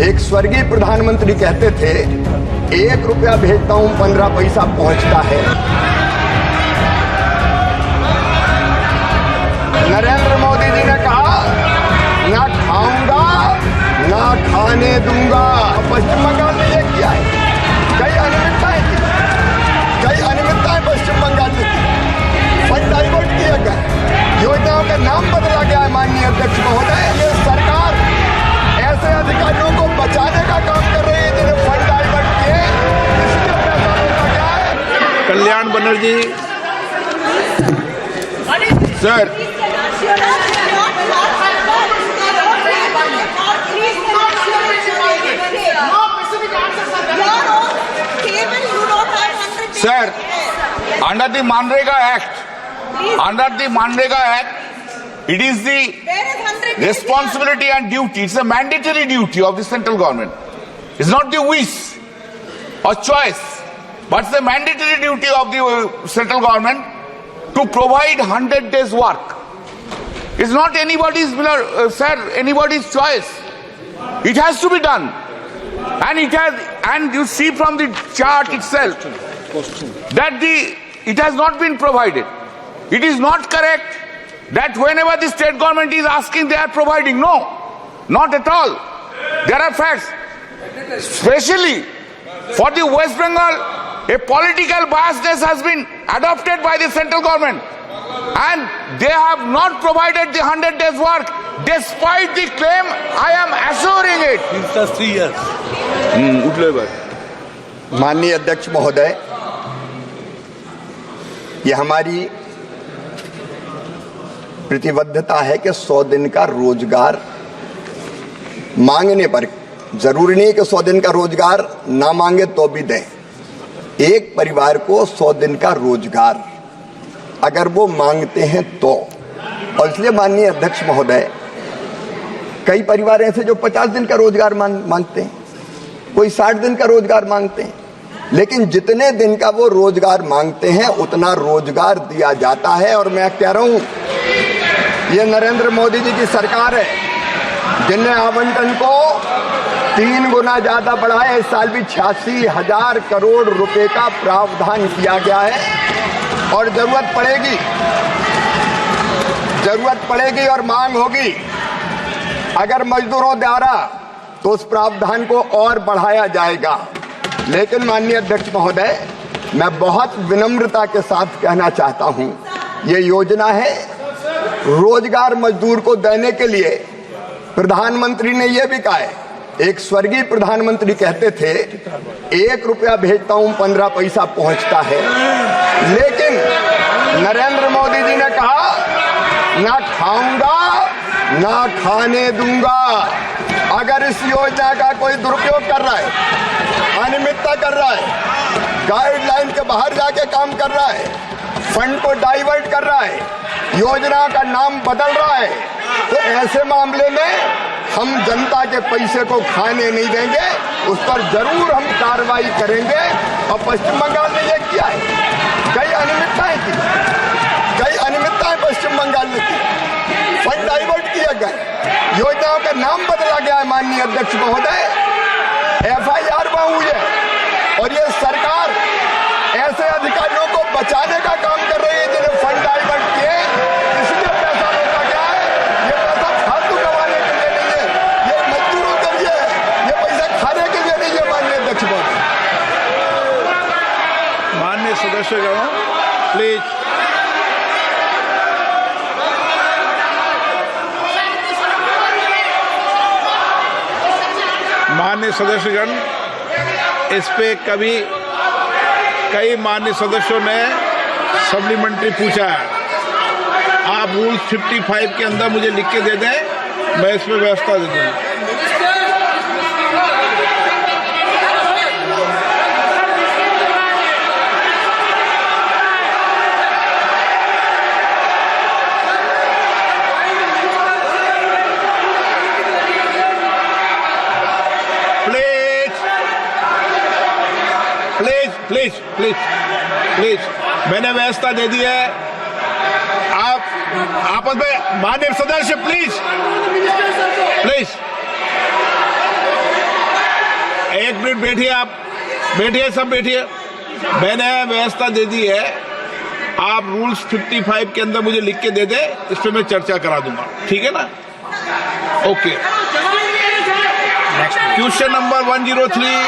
एक स्वर्गीय प्रधानमंत्री कहते थे, 1 रुपया भेजता हूं 15 पैसा पहुंचता है। नरेंद्र मोदी जी ने कहा, ना खाऊंगा ना खाने दूंगा। पश्चिम बंगाल ने यह किया है। कई अनियमितताएं की, कई अनियमितताएं पश्चिम बंगाल में की। फंड डाइवर्ट किया गया, योजनाओं का नाम बदला गया है। माननीय अध्यक्ष महोदय, ये सरकार ऐसे अधिकारियों को बचाने का काम कर रही है जिन्हें फंड डाइवर्ट किए, इसलिए पैसा रोका गया है। Kalyan Banerjee sir, Sir, under the Manrega Act, it is the responsibility and duty. It's a mandatory duty of the central government. It's not the wish or choice, but it's the mandatory duty of the central government to provide 100 days work. It's not anybody's choice. It has to be done, and you see from the chart itself that it has not been provided. It is not correct that whenever the state government is asking, they are providing. No, not at all. There are facts. Especially for the West Bengal, a political biasness has been adopted by the central government, and they have not provided the 100 days work despite the claim. I am assuring it. It's just 3 years. माननीय अध्यक्ष महोदय, ये हमारी प्रतिबद्धता है कि 100 दिन का रोजगार मांगने पर, जरूरी नहीं कि 100 दिन का रोजगार ना मांगे तो भी दें। एक परिवार को 100 दिन का रोजगार अगर वो मांगते हैं तो, और इसलिए माननीय अध्यक्ष महोदय, कई परिवार ऐसे जो 50 दिन का रोजगार मांगते हैं, कोई 60 दिन का रोजगार मांगते हैं, लेकिन जितने दिन का वो रोजगार मांगते हैं उतना रोजगार दिया जाता है। और मैं कह रहा हूं, ये नरेंद्र मोदी जी की सरकार है जिनने आवंटन को 3 गुना ज्यादा बढ़ाया। इस साल भी 86,000 करोड़ रुपए का प्रावधान किया गया है, और जरूरत पड़ेगी और मांग होगी अगर मजदूरों द्वारा, तो उस प्रावधान को और बढ़ाया जाएगा। लेकिन माननीय अध्यक्ष महोदय, मैं बहुत विनम्रता के साथ कहना चाहता हूं, ये योजना है रोजगार मजदूर को देने के लिए। प्रधानमंत्री ने यह भी कहा है, एक स्वर्गीय प्रधानमंत्री कहते थे, 1 रुपया भेजता हूं 15 पैसा पहुंचता है। लेकिन नरेंद्र मोदी जी ने कहा, ना खाऊंगा ना खाने दूंगा। अगर इस योजना का कोई दुरुपयोग कर रहा है, अनियमितता कर रहा है, गाइडलाइन के बाहर जाके काम कर रहा है, फंड को डाइवर्ट कर रहा है, योजना का नाम बदल रहा है, तो ऐसे मामले में हम जनता के पैसे को खाने नहीं देंगे, उस पर जरूर हम कार्रवाई करेंगे। और पश्चिम बंगाल ने यह किया है। कई अनियमितताएं की, कई अनियमितताएं पश्चिम बंगाल ने की। फंड डाइवर्ट किया गया, योजनाओं का नाम बदला गया है। माननीय अध्यक्ष महोदय, FIR हुई है, और ये सरकार ऐसे अधिकारियों को बचाने का काम कर रही है जिन्हें फंड डाइवर्ट किए, इसलिए पैसा रोका गया है। ये पैसा फालतू कमाने के लिए नहीं है, ये मजदूरों के लिए है, ये पैसा खाने के लिए नहीं है। माननीय अध्यक्ष महोदय, माननीय सदस्यगण, प्लीज। माननीय सदस्यगण, इस पे कई माननीय सदस्यों ने सप्लीमेंट्री पूछा है। आप रूल 55 के अंदर मुझे लिख के दे दें, मैं इस पे व्यवस्था दे दूंगा। प्लीज, मैंने व्यवस्था दे दी है। आप आपस में माननीय सदस्य प्लीज मिनट बैठिए, आप बैठिए, सब बैठिए। मैंने व्यवस्था दे दी है, आप रूल्स 55 के अंदर मुझे लिख के दे दे, इस पे मैं चर्चा करा दूंगा, ठीक है ना? ओके। Question number 103